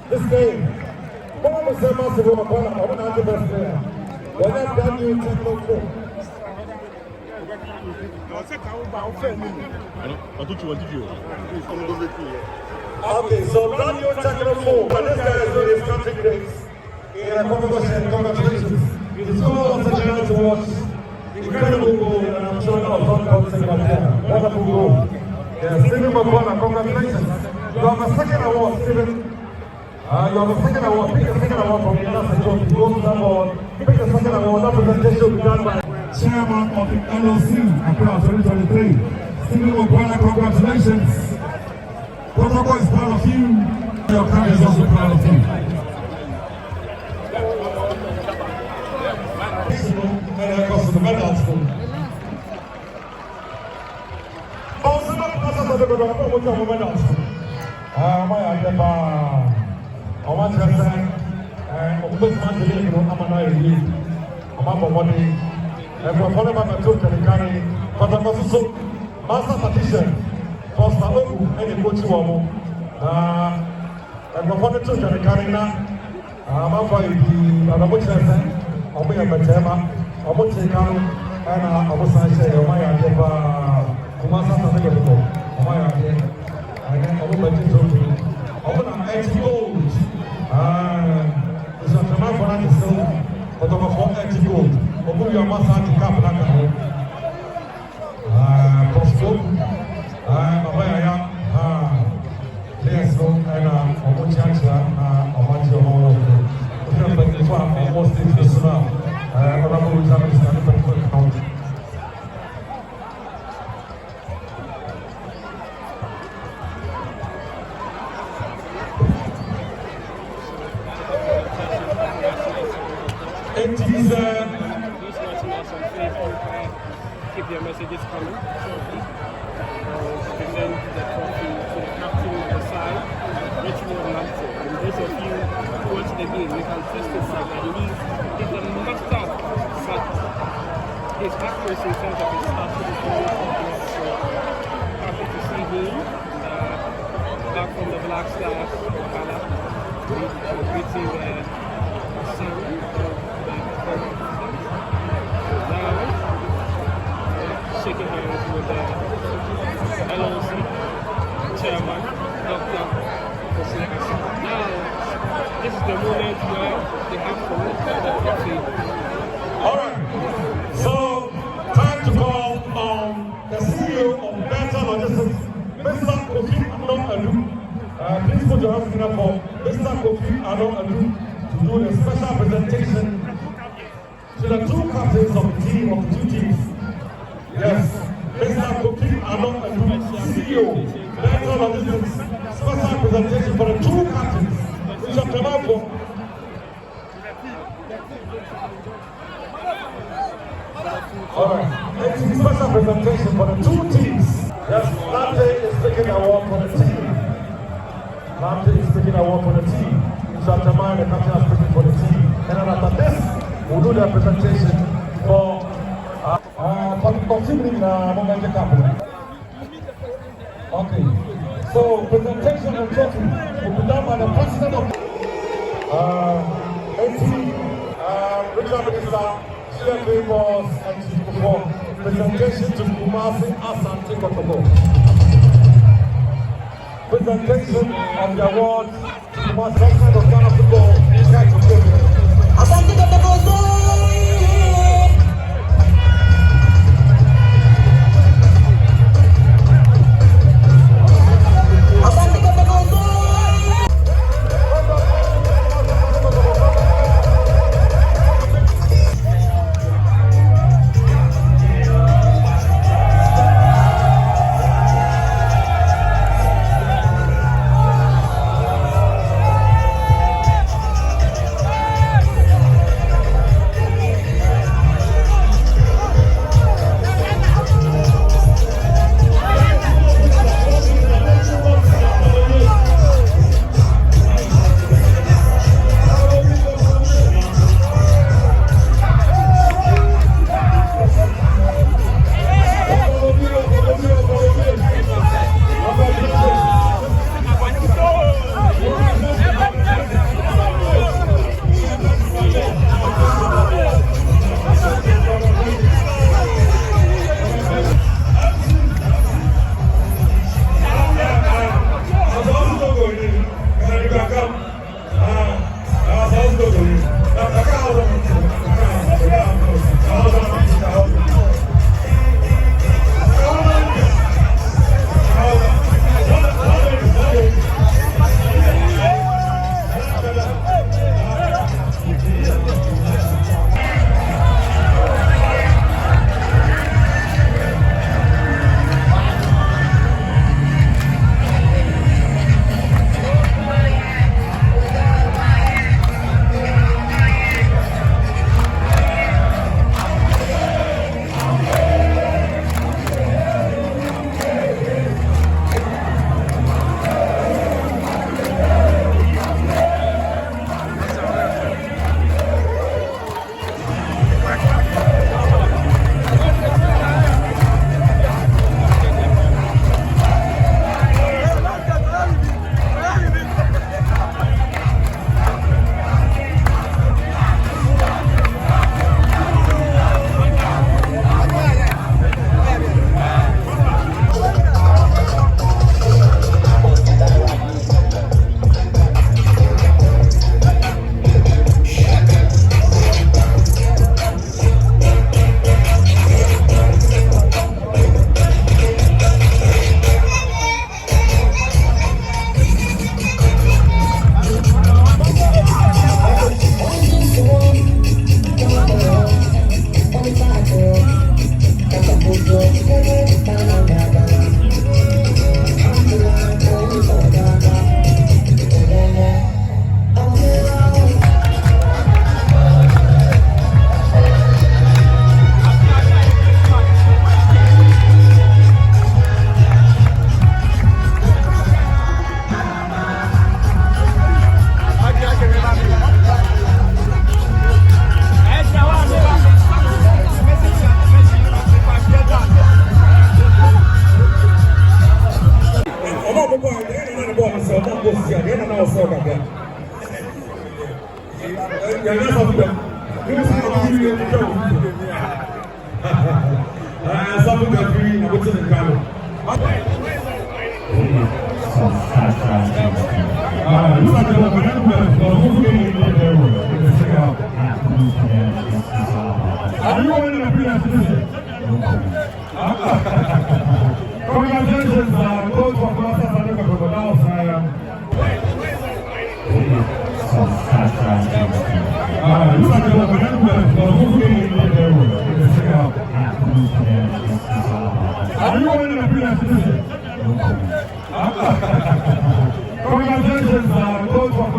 this game. One of the massive one upon the best player. When that new technical four. Okay, so brand new technical four. But this guy is doing his country grace. In a competition, congratulations. It's all such a nice to watch. Incredible goal, and I'm sure our front court second up there. Wonderful goal. Yeah, Stephen McConnell, congratulations. You have a second award, Stephen. You have a second award. Pick a second award from the other trophy. Go to that board. Pick a second award. That presentation will be done by Chairman of the LLC across 2023. Stephen McConnell, congratulations. Kotoko is proud of you. Your country is also proud of you. And of course, the medals. Also, not the medals. I want to say, I'm a good man to live, I'm a nice I'm a body. And for one of my children, the carry, but I'm also master petition. First, I look and you go to Wamo. And for one of the children, the carry now, I'm a boy, I'm a butcher, I'm a Matema, I'm a Tikan, and I was saying, oh my God, Kumasa, I'm going to empty gold. It's a command for that is still, but I'm a empty gold. I'm going to massage the cap like a home. Possible. I'm aware I am. Yes, no, and I'm going to answer. I'm going to hold on. If you're like the farm, I'm almost into the tsunami. I'm going to have to stand up and count. These watching us on Facebook, keep your messages coming shortly. Present the trophy to the captain of the side, Richmond Lampton. And those of you who watch the game, you can testify that he's a master at his accuracy in terms of his start to the ball. So happy to see him back from the Black Stars Ghana, celebrating the son. Shaking hands with the LLC chairman, Dr. Now, this is the moment where they have to look at the trophy. Alright, so time to call on the CEO of Better Logistics, Mr. Kofi Adu. Please put your hands together for Mr. Kofi Adu to do a special presentation to the two captains of the team, of the two teams. Yes, Mr. Kofi Adu, CEO, Better Logistics, special presentation for the two captains, which are come out for. Alright, it's a special presentation for the two teams. Yes, Lante is taking an award for the team. Lante is taking an award for the team. Shatamai, the captain, is taking for the team. And then after this, we'll do their presentation for continuing Moment Couple. Okay, so presentation and trophy will be done by the president of AT, Richard Minister, CFA Boss, and Kufour. Presentation to Kumasi Asante Kotoko. Presentation of the award to Kumasi President of Ghana Football. Asante Kotoko SC. not go see again, and I'll sell again. You're not of them. You see how you get the trouble. Some got free, and what's in the car? Are you going to be a citizen? Congratulations, coach for Asante Kotoko Are you going to be a citizen? Congratulations, coach for